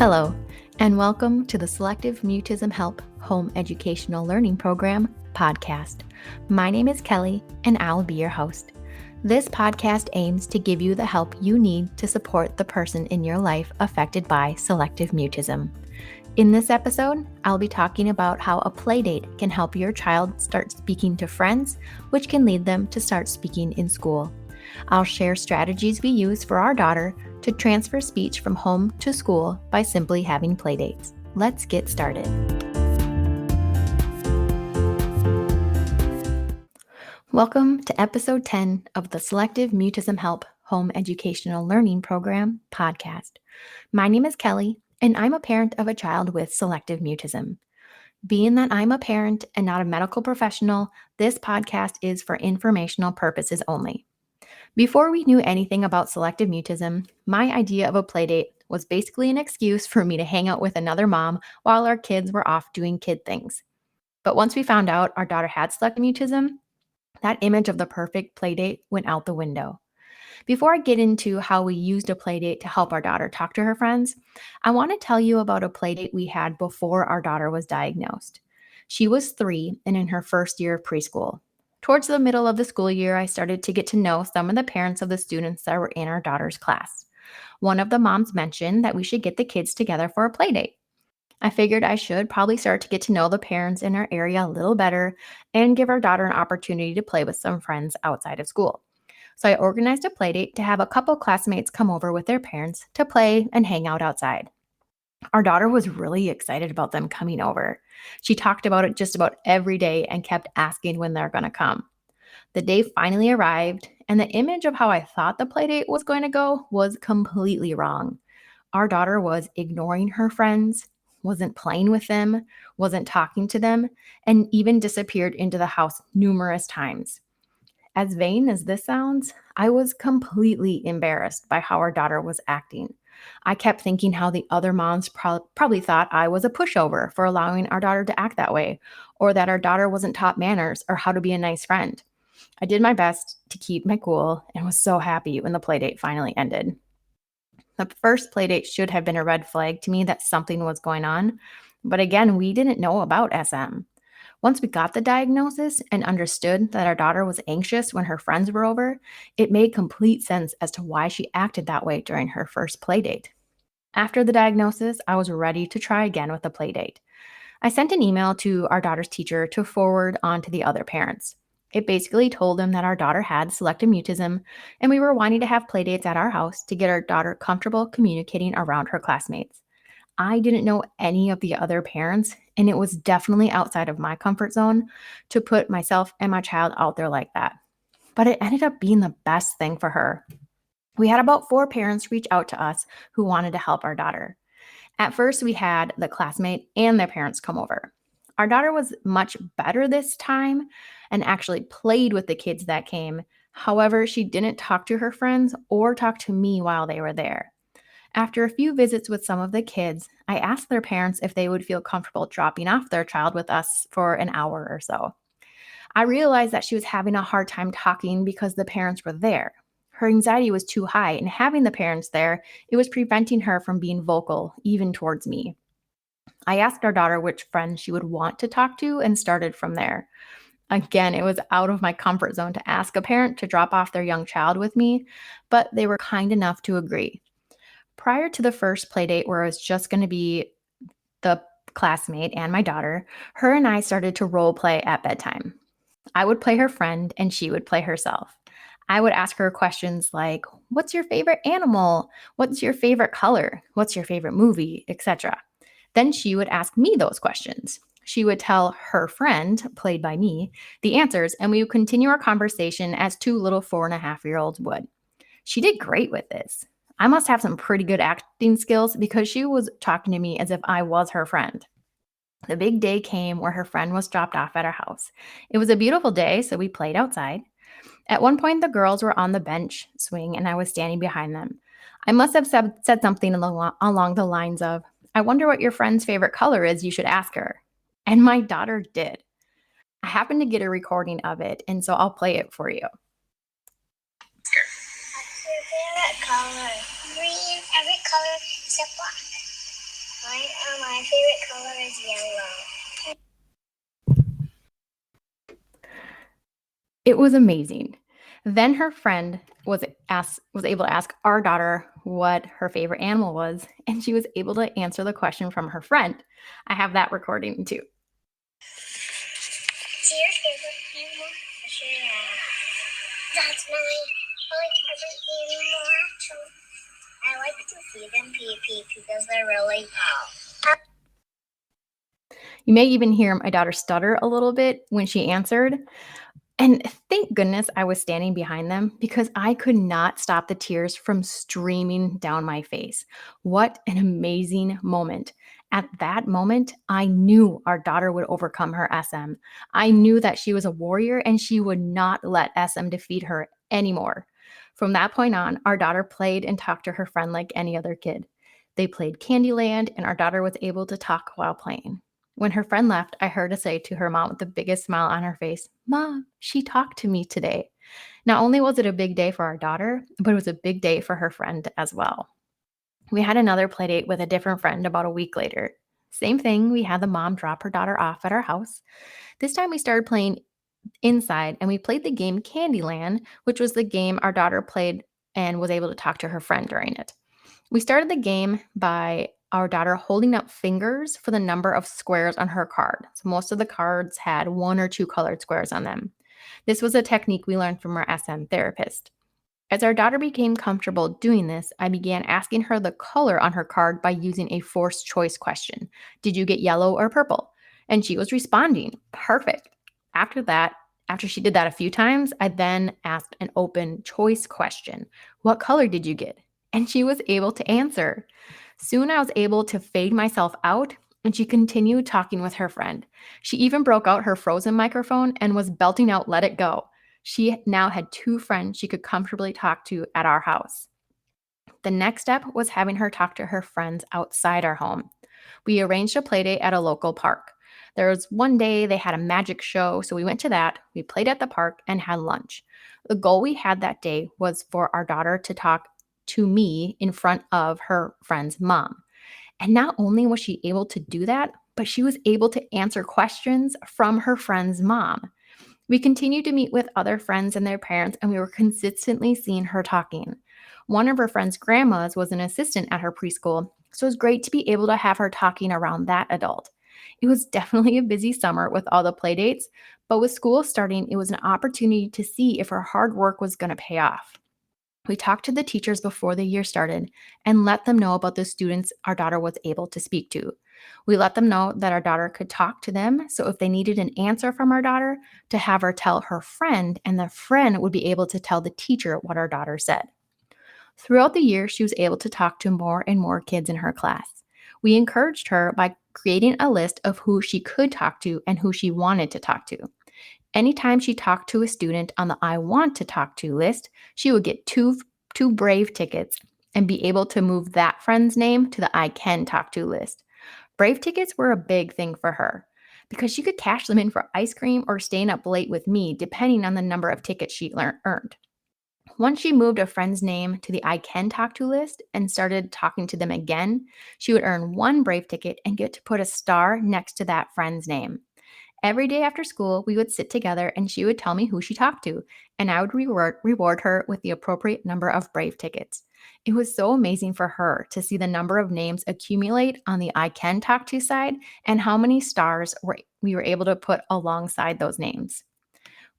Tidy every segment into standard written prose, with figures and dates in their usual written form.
Hello, and welcome to the Selective Mutism H.E.L.P Home Educational Learning Program podcast. My name is Kelly, and I'll be your host. This podcast aims to give you the help you need to support the person in your life affected by selective mutism. In this episode, I'll be talking about how a Playdate can help your child start speaking to friends, which can lead them to start speaking in school. I'll share strategies we use for our daughter to transfer speech from home to school by simply having playdates. Let's get started. Welcome to episode 10 of the Selective Mutism H.E.L.P Home Educational Learning Program podcast. My name is Kelly, and I'm a parent of a child with selective mutism. Being that I'm a parent and not a medical professional, this podcast is for informational purposes only. Before we knew anything about selective mutism, my idea of a playdate was basically an excuse for me to hang out with another mom while our kids were off doing kid things. But once we found out our daughter had selective mutism, that image of the perfect playdate went out the window. Before I get into how we used a playdate to help our daughter talk to her friends, I want to tell you about a playdate we had before our daughter was diagnosed. She was 3 and in her first year of preschool. Towards the middle of the school year, I started to get to know some of the parents of the students that were in our daughter's class. One of the moms mentioned that we should get the kids together for a playdate. I figured I should probably start to get to know the parents in our area a little better and give our daughter an opportunity to play with some friends outside of school. So I organized a playdate to have a couple classmates come over with their parents to play and hang out outside. Our daughter was really excited about them coming over. She talked about it just about every day and kept asking when they're going to come. The day finally arrived, and the image of how I thought the playdate was going to go was completely wrong. Our daughter was ignoring her friends, wasn't playing with them, wasn't talking to them, and even disappeared into the house numerous times. As vain as this sounds, I was completely embarrassed by how our daughter was acting. I kept thinking how the other moms probably thought I was a pushover for allowing our daughter to act that way, or that our daughter wasn't taught manners or how to be a nice friend. I did my best to keep my cool and was so happy when the playdate finally ended. The first playdate should have been a red flag to me that something was going on, but again, we didn't know about SM. Once we got the diagnosis and understood that our daughter was anxious when her friends were over, it made complete sense as to why she acted that way during her first playdate. After the diagnosis, I was ready to try again with the playdate. I sent an email to our daughter's teacher to forward on to the other parents. It basically told them that our daughter had selective mutism and we were wanting to have playdates at our house to get our daughter comfortable communicating around her classmates. I didn't know any of the other parents, and it was definitely outside of my comfort zone to put myself and my child out there like that. But it ended up being the best thing for her. We had about 4 parents reach out to us who wanted to help our daughter. At first, we had the classmate and their parents come over. Our daughter was much better this time and actually played with the kids that came. However, she didn't talk to her friends or talk to me while they were there. After a few visits with some of the kids, I asked their parents if they would feel comfortable dropping off their child with us for an hour or so. I realized that she was having a hard time talking because the parents were there. Her anxiety was too high, and having the parents there, it was preventing her from being vocal, even towards me. I asked our daughter which friends she would want to talk to and started from there. Again, it was out of my comfort zone to ask a parent to drop off their young child with me, but they were kind enough to agree. Prior to the first playdate where it was just going to be the classmate and my daughter, her and I started to role play at bedtime. I would play her friend and she would play herself. I would ask her questions like, what's your favorite animal? What's your favorite color? What's your favorite movie? Etc. Then she would ask me those questions. She would tell her friend, played by me, the answers, and we would continue our conversation as 2 little 4.5-year-olds would. She did great with this. I must have some pretty good acting skills because she was talking to me as if I was her friend. The big day came where her friend was dropped off at our house. It was a beautiful day, so we played outside. At one point, the girls were on the bench swing and I was standing behind them. I must have said something along the lines of, I wonder what your friend's favorite color is, you should ask her. And my daughter did. I happened to get a recording of it, and so I'll play it for you. What's your favorite color? Green. Every color except black. My favorite color is yellow. It was amazing. Then her friend was able to ask our daughter what her favorite animal was, and she was able to answer the question from her friend. I have that recording too. What's your favorite animal? That's my favorite animal, actually. I like to see them pee because they're really tall. You may even hear my daughter stutter a little bit when she answered. And thank goodness I was standing behind them because I could not stop the tears from streaming down my face. What an amazing moment. At that moment, I knew our daughter would overcome her SM. I knew that she was a warrior and she would not let SM defeat her anymore. From that point on, our daughter played and talked to her friend like any other kid. They played Candyland, and our daughter was able to talk while playing. When her friend left, I heard her say to her mom with the biggest smile on her face, "Mom, she talked to me today." Not only was it a big day for our daughter, but it was a big day for her friend as well. We had another play date with a different friend about a week later. Same thing, we had the mom drop her daughter off at our house. This time we started playing inside and we played the game Candyland, which was the game our daughter played and was able to talk to her friend during it. We started the game by our daughter holding up fingers for the number of squares on her card. So most of the cards had one or two colored squares on them. This was a technique we learned from our SM therapist. As our daughter became comfortable doing this, I began asking her the color on her card by using a forced choice question. Did you get yellow or purple? And she was responding. Perfect. After that, after she did that a few times, I then asked an open choice question. What color did you get? And she was able to answer. Soon I was able to fade myself out, and she continued talking with her friend. She even broke out her Frozen microphone and was belting out Let It Go. She now had two friends she could comfortably talk to at our house. The next step was having her talk to her friends outside our home. We arranged a play date at a local park. There was one day they had a magic show, so we went to that. We played at the park and had lunch. The goal we had that day was for our daughter to talk to me in front of her friend's mom. And not only was she able to do that, but she was able to answer questions from her friend's mom. We continued to meet with other friends and their parents, and we were consistently seeing her talking. One of her friend's grandmas was an assistant at her preschool, so it was great to be able to have her talking around that adult. It was definitely a busy summer with all the play dates, but with school starting, it was an opportunity to see if her hard work was going to pay off. We talked to the teachers before the year started and let them know about the students our daughter was able to speak to. We let them know that our daughter could talk to them, so if they needed an answer from our daughter, to have her tell her friend, and the friend would be able to tell the teacher what our daughter said. Throughout the year, she was able to talk to more and more kids in her class. We encouraged her by creating a list of who she could talk to and who she wanted to talk to. Anytime she talked to a student on the I want to talk to list, she would get two Brave tickets and be able to move that friend's name to the I can talk to list. Brave tickets were a big thing for her because she could cash them in for ice cream or staying up late with me, depending on the number of tickets she earned. Once she moved a friend's name to the I can talk to list and started talking to them again, she would earn one Brave ticket and get to put a star next to that friend's name. Every day after school, we would sit together and she would tell me who she talked to, and I would reward her with the appropriate number of Brave tickets. It was so amazing for her to see the number of names accumulate on the I can talk to side and how many stars we were able to put alongside those names.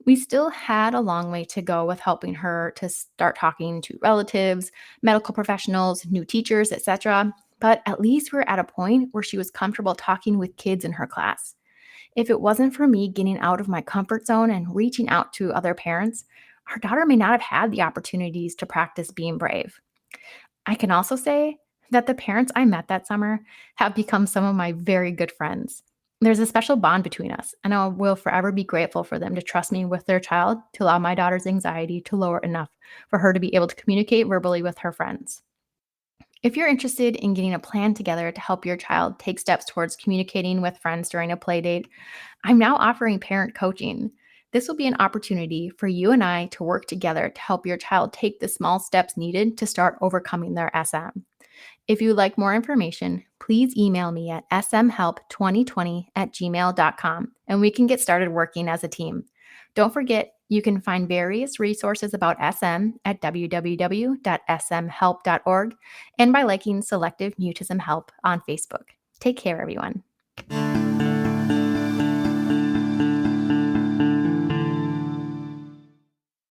We still had a long way to go with helping her to start talking to relatives, medical professionals, new teachers, etc. But at least we were at a point where she was comfortable talking with kids in her class. If it wasn't for me getting out of my comfort zone and reaching out to other parents, our daughter may not have had the opportunities to practice being brave. I can also say that the parents I met that summer have become some of my very good friends. There's a special bond between us, and I will forever be grateful for them to trust me with their child to allow my daughter's anxiety to lower enough for her to be able to communicate verbally with her friends. If you're interested in getting a plan together to help your child take steps towards communicating with friends during a play date, I'm now offering parent coaching. This will be an opportunity for you and I to work together to help your child take the small steps needed to start overcoming their SM. If you'd like more information, please email me at smhelp2020@gmail.com and we can get started working as a team. Don't forget, you can find various resources about SM at www.smhelp.org and by liking Selective Mutism H.E.L.P on Facebook. Take care, everyone.